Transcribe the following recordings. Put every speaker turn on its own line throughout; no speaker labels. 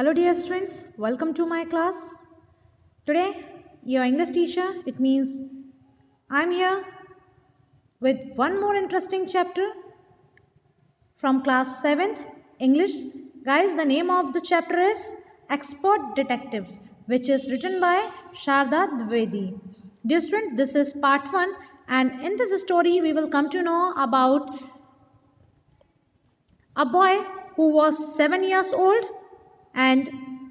Hello dear students, welcome to my class. Today, your English teacher, it means I'm here with one more interesting chapter from class 7th English. Guys, the name of the chapter is Expert Detectives, which is written by Sharda Dwivedi. Dear students, this is part 1 and in this story we will come to know about a boy who was 7 years old and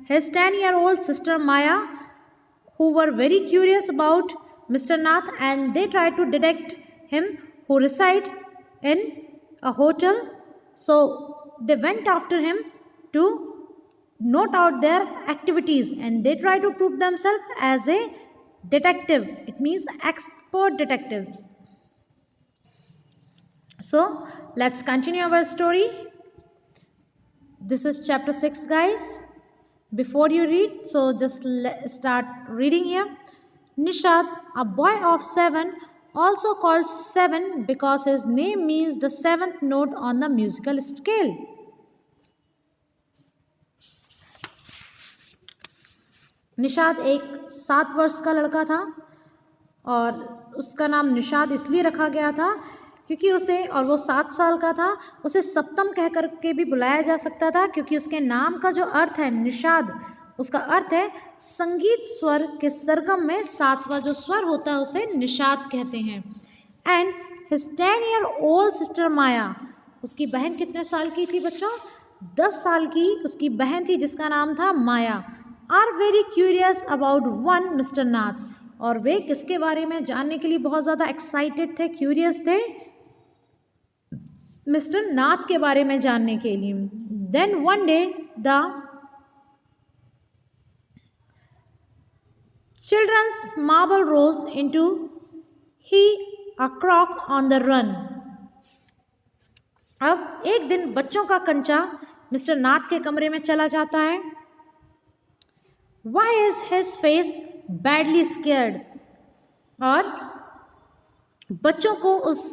his 10-year-old sister Maya, who were very curious about Mr. Nath, and they tried to detect him who reside in a hotel. So they went after him to note out their activities and they try to prove themselves as a detective. It means expert detectives. So let's continue our story. This is chapter 6, guys. Before you read, so just start reading here. Nishad, a boy of 7, also called 7 because his name means the 7th note on the musical scale. Nishad एक 7 वर्ष का लड़का था और उसका नाम निशाद इसलिए रखा गया था क्योंकि उसे, और वो 7 साल का था, उसे सप्तम कह कर के भी बुलाया जा सकता था क्योंकि उसके नाम का जो अर्थ है निषाद, उसका अर्थ है संगीत स्वर के सरगम में 7वां जो स्वर होता है उसे निषाद कहते हैं. एंड हिज 10-year-old सिस्टर माया, उसकी बहन कितने साल की थी बच्चों? 10 साल की उसकी बहन थी जिसका नाम था Maya. Are very curious about one Mr Nath, और वे किसके बारे में जानने के लिए बहुत ज़्यादा एक्साइटेड थे, क्यूरियस थे? मिस्टर नाथ के बारे में जानने के लिए. Then one day the children's marble rose into he a crock on the run. अब एक दिन बच्चों का कंचा मिस्टर नाथ के कमरे में चला जाता है. Why is his face badly scared? और बच्चों को उस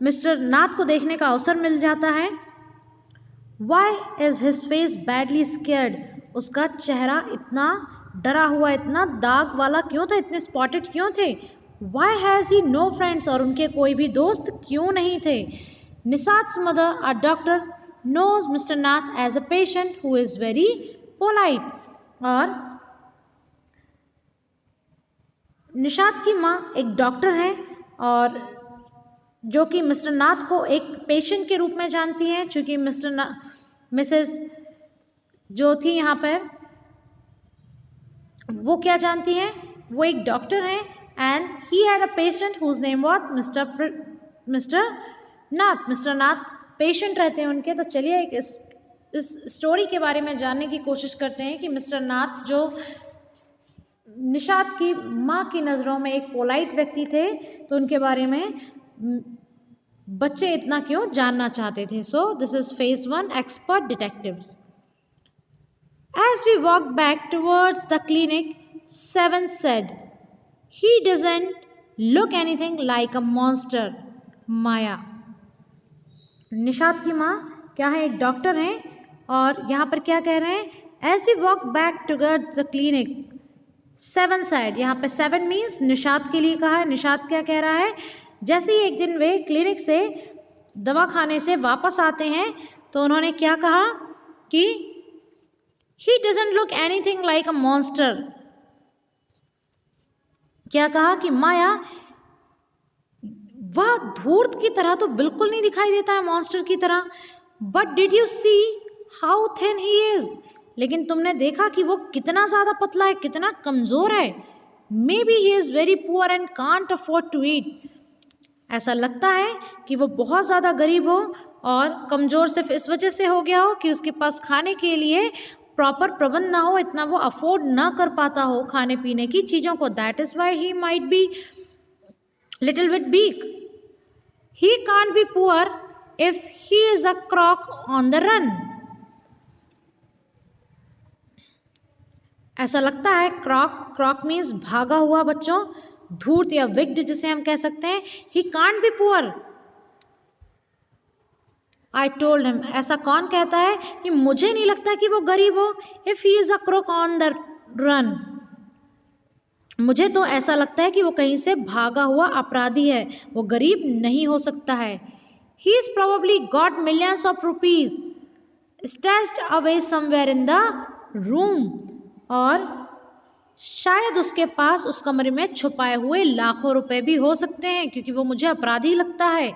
मिस्टर नाथ को देखने का अवसर मिल जाता है. Why is his face badly scared? उसका चेहरा इतना डरा हुआ, इतना दाग वाला क्यों था, इतने स्पॉटेड क्यों थे? Why has he no friends? और उनके कोई भी दोस्त क्यों नहीं थे? Nishat's mother, a doctor, knows Mr. Nath as a patient who is very polite. और निशाद की माँ एक डॉक्टर है और जो कि मिस्टर नाथ को एक पेशेंट के रूप में जानती हैं, चूँकि मिसेस जो थी यहाँ पर वो क्या जानती हैं, वो एक डॉक्टर हैं. And he had a patient whose name was mister Nath. Mister Nath patient रहते हैं उनके. तो चलिए एक इस स्टोरी के बारे में जानने की कोशिश करते हैं कि मिस्टर नाथ जो निशाद की माँ की नज़रों में एक पोलाइट व्यक्ति थे, तो उनके बारे में बच्चे इतना क्यों जानना चाहते थे. So this is phase 1 expert detectives. As we walk back towards the clinic, 7 said, he doesn't look anything like a monster. Maya, Nishad की माँ क्या है, एक डॉक्टर हैं और यहाँ पर क्या कह रहे हैं, as we walk back towards the clinic, 7 side, यहाँ पे 7 मीन्स निशाद के लिए कहा है. निशाद क्या कह रहा है, जैसे ही एक दिन वे क्लिनिक से, दवाखाने से वापस आते हैं तो उन्होंने क्या कहा कि ही doesn't look anything like a monster. क्या कहा कि माया, वह धूर्त की तरह तो बिल्कुल नहीं दिखाई देता है, मॉन्स्टर की तरह. But did you see how thin he is, लेकिन तुमने देखा कि वो कितना ज़्यादा पतला है, कितना कमज़ोर है. Maybe he is very poor and can't afford to eat. ऐसा लगता है कि वो बहुत ज़्यादा गरीब हो और कमज़ोर सिर्फ इस वजह से हो गया हो कि उसके पास खाने के लिए प्रॉपर प्रबंध ना हो, इतना वो अफोर्ड ना कर पाता हो खाने पीने की चीज़ों को. That is why he might be little bit weak. He can't be poor if he is a crock on the run. ऐसा लगता है, क्रॉक मीन्स भागा हुआ बच्चों, धूर्त या विग्ड जिसे हम कह सकते हैं. ही can't be poor I told him, ऐसा कौन कहता है कि मुझे नहीं लगता कि वो गरीब हो। If he is a crook on the run, मुझे तो ऐसा लगता है कि वो कहीं से भागा हुआ अपराधी है, वो गरीब नहीं हो सकता है। He is probably got millions of rupees stashed away somewhere in the room, और शायद उसके पास उस कमरे में छुपाए हुए लाखों रुपए भी हो सकते हैं, क्योंकि वो मुझे अपराधी लगता है।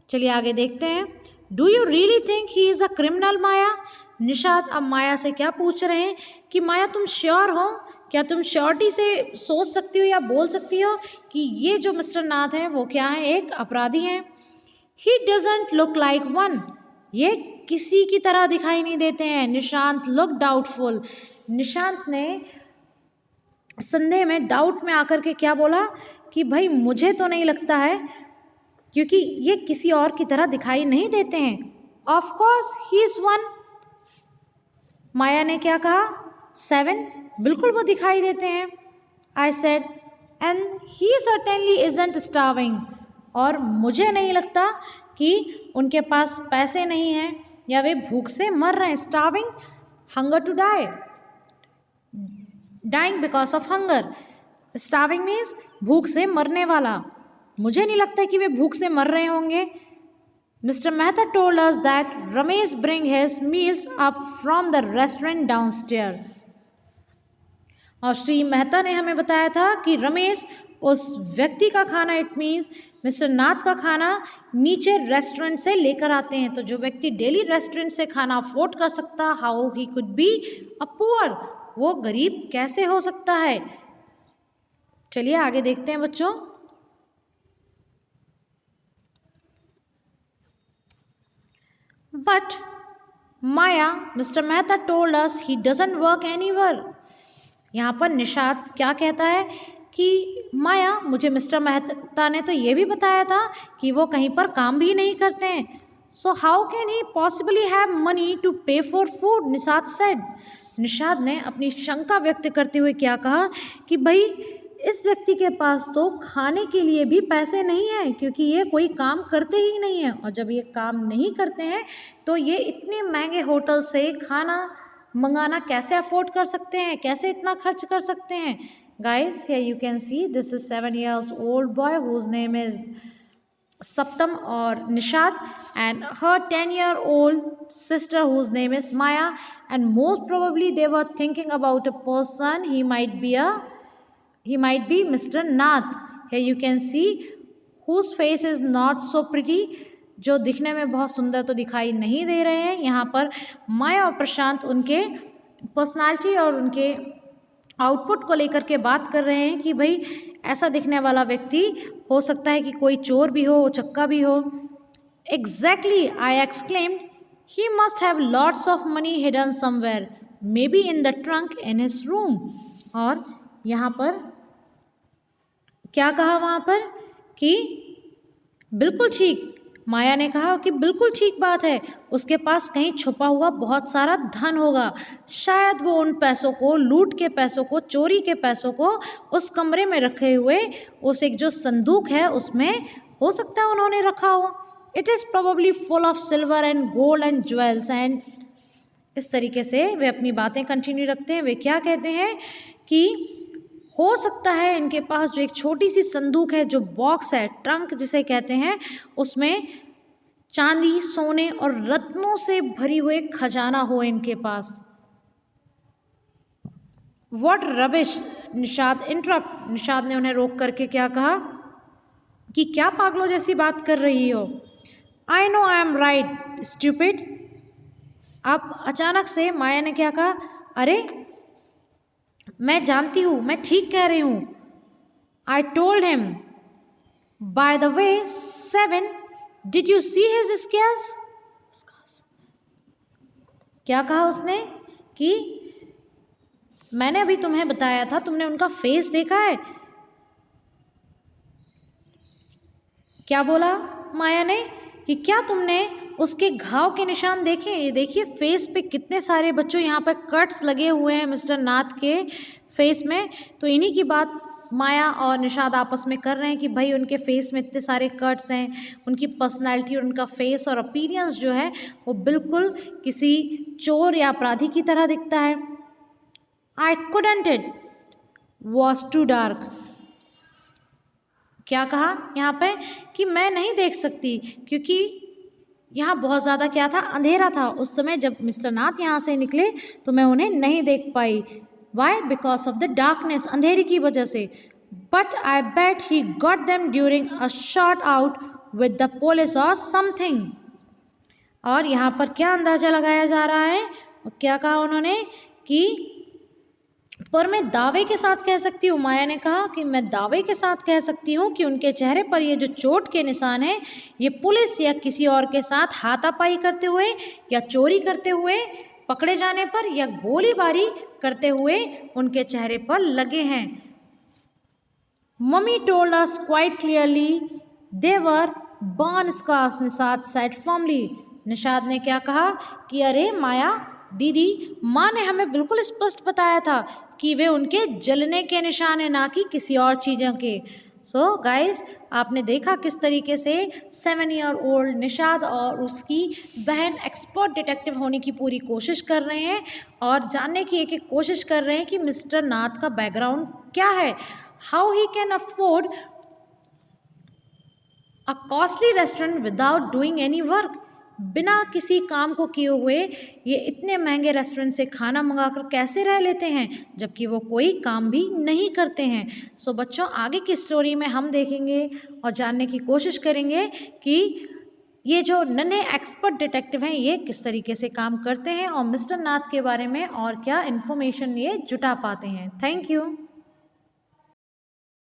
चलिए आगे देखते हैं। Do you really think he is a criminal Maya? Nishad अब माया से क्या पूछ रहे हैं कि माया तुम श्योर हो, क्या तुम श्योरिटी से सोच सकती हो या बोल सकती हो कि ये जो मिस्टर नाथ हैं वो क्या है, एक अपराधी हैं। ही डजंट लुक लाइक वन, ये किसी की तरह दिखाई नहीं देते हैं। निशांत लुक डाउटफुल, निशांत ने संदेह में, डाउट में आकर के क्या बोला कि भाई मुझे तो नहीं लगता है, क्योंकि ये किसी और की तरह दिखाई नहीं देते हैं। Of course he is one, Maya ने क्या कहा, 7, बिल्कुल वो दिखाई देते हैं। I said and he certainly isn't starving, और मुझे नहीं लगता कि उनके पास पैसे नहीं हैं या वे भूख से मर रहे हैं। Starving, hunger to die, dying because of hunger. Starving means भूख से मरने वाला, मुझे नहीं लगता कि वे भूख से मर रहे होंगे। Mister Mehta told us that Ramesh bring his meals up from the restaurant downstair, और श्री मेहता ने हमें बताया था कि रमेश उस व्यक्ति का खाना, इट मीन्स मिस्टर नाथ का खाना, नीचे रेस्टोरेंट से लेकर आते हैं। तो जो व्यक्ति डेली रेस्टोरेंट से खाना अफोर्ड कर सकता, how he could be a poor, वो गरीब कैसे हो सकता है। चलिए आगे देखते हैं बच्चों। But Maya, mister Mehta told us he doesn't work anywhere. यहाँ पर निषाद क्या कहता है कि माया, मुझे मिस्टर मेहता ने तो ये भी बताया था कि वो कहीं पर काम भी नहीं करते हैं। So how can he possibly have money to pay for food, Nishad said. Nishad ने अपनी शंका व्यक्त करते हुए क्या कहा कि भाई इस व्यक्ति के पास तो खाने के लिए भी पैसे नहीं हैं, क्योंकि ये कोई काम करते ही नहीं हैं, और जब ये काम नहीं करते हैं तो ये इतने महंगे होटल से खाना मंगाना कैसे अफोर्ड कर सकते हैं, कैसे इतना खर्च कर सकते हैं। Guys, here you can see this is 7 years old boy whose name is Saptam or Nishad, and her 10-year-old sister whose name is Maya, and most probably they were thinking about a person, he might be Mr. Nath. Here you can see whose face is not so pretty, जो दिखने में बहुत सुंदर तो दिखाई नहीं दे रहे हैं। यहाँ पर माया और प्रशांत उनके पर्सनालिटी और उनके आउटपुट को लेकर के बात कर रहे हैं कि भाई ऐसा दिखने वाला व्यक्ति हो सकता है कि कोई चोर भी हो, चक्का भी हो। Exactly, I exclaimed, he must have lots of money hidden somewhere, may be in the trunk in his room. और यहाँ पर क्या कहा वहाँ पर कि बिल्कुल ठीक, माया ने कहा कि बिल्कुल ठीक बात है, उसके पास कहीं छुपा हुआ बहुत सारा धन होगा, शायद वो उन पैसों को, लूट के पैसों को, चोरी के पैसों को उस कमरे में रखे हुए उस एक जो संदूक है उसमें हो सकता है उन्होंने रखा हो। It is probably full of silver and gold and jewels and, इस तरीके से वे अपनी बातें कंटिन्यू रखते हैं। वे क्या कहते हैं कि हो सकता है इनके पास जो एक छोटी सी संदूक है, जो बॉक्स है, ट्रंक जिसे कहते हैं, उसमें चांदी, सोने और रत्नों से भरी हुए खजाना हो इनके पास। What rubbish, Nishad interrupt, Nishad ने उन्हें रोक करके क्या कहा कि क्या पागलों जैसी बात कर रही हो। I know I am right stupid. अब अचानक से माया ने क्या कहा, अरे मैं जानती हूँ, मैं ठीक कह रही हूँ। I told him, by the way 7, did you see his scales. क्या कहा उसने कि मैंने अभी तुम्हें बताया था, तुमने उनका फेस देखा है। क्या बोला माया ने कि क्या तुमने उसके घाव के निशान देखे। ये देखिए फेस पे कितने सारे बच्चों यहाँ पर कट्स लगे हुए हैं मिस्टर नाथ के फेस में। तो इन्हीं की बात माया और निषाद आपस में कर रहे हैं कि भाई उनके फेस में इतने सारे कट्स हैं, उनकी पर्सनैलिटी और उनका फेस और अपीयरेंस जो है वो बिल्कुल किसी चोर या अपराधी की तरह दिखता है। I couldn't, it was too dark. क्या कहा यहाँ पे कि मैं नहीं देख सकती क्योंकि यहाँ बहुत ज़्यादा क्या था, अंधेरा था। उस समय जब मिस्टर नाथ यहाँ से निकले तो मैं उन्हें नहीं देख पाई। Why? Because of the darkness, अंधेरे की वजह से। But I bet he got them during a shot out with the police or something. और यहाँ पर क्या अंदाजा लगाया जा रहा है, क्या कहा उन्होंने कि पर मैं दावे के साथ कह सकती हूँ, माया ने कहा कि मैं दावे के साथ कह सकती हूँ कि उनके चेहरे पर ये जो चोट के निशान हैं ये पुलिस या किसी और के साथ हाथापाई करते हुए या चोरी करते हुए पकड़े जाने पर या गोलीबारी करते हुए उनके चेहरे पर लगे हैं। Mummy told us quite clearly they were burn scars, Nishad said firmly. Nishad ने क्या कहा कि अरे माया दीदी, माँ ने हमें बिल्कुल स्पष्ट बताया था कि वे उनके जलने के निशान हैं, ना कि किसी और चीज़ों के। सो गाइस, आपने देखा किस तरीके से 7 ईयर ओल्ड निषाद और उसकी बहन एक्सपर्ट डिटेक्टिव होने की पूरी कोशिश कर रहे हैं और जानने की एक एक कोशिश कर रहे हैं कि मिस्टर नाथ का बैकग्राउंड क्या है, how he can afford a costly restaurant without doing any work. बिना किसी काम को किए हुए ये इतने महंगे रेस्टोरेंट से खाना मंगाकर कैसे रह लेते हैं जबकि वो कोई काम भी नहीं करते हैं। सो बच्चों, आगे की स्टोरी में हम देखेंगे और जानने की कोशिश करेंगे कि ये जो नन्हे एक्सपर्ट डिटेक्टिव हैं ये किस तरीके से काम करते हैं और मिस्टर नाथ के बारे में और क्या इन्फॉर्मेशन ये जुटा पाते हैं। Thank you.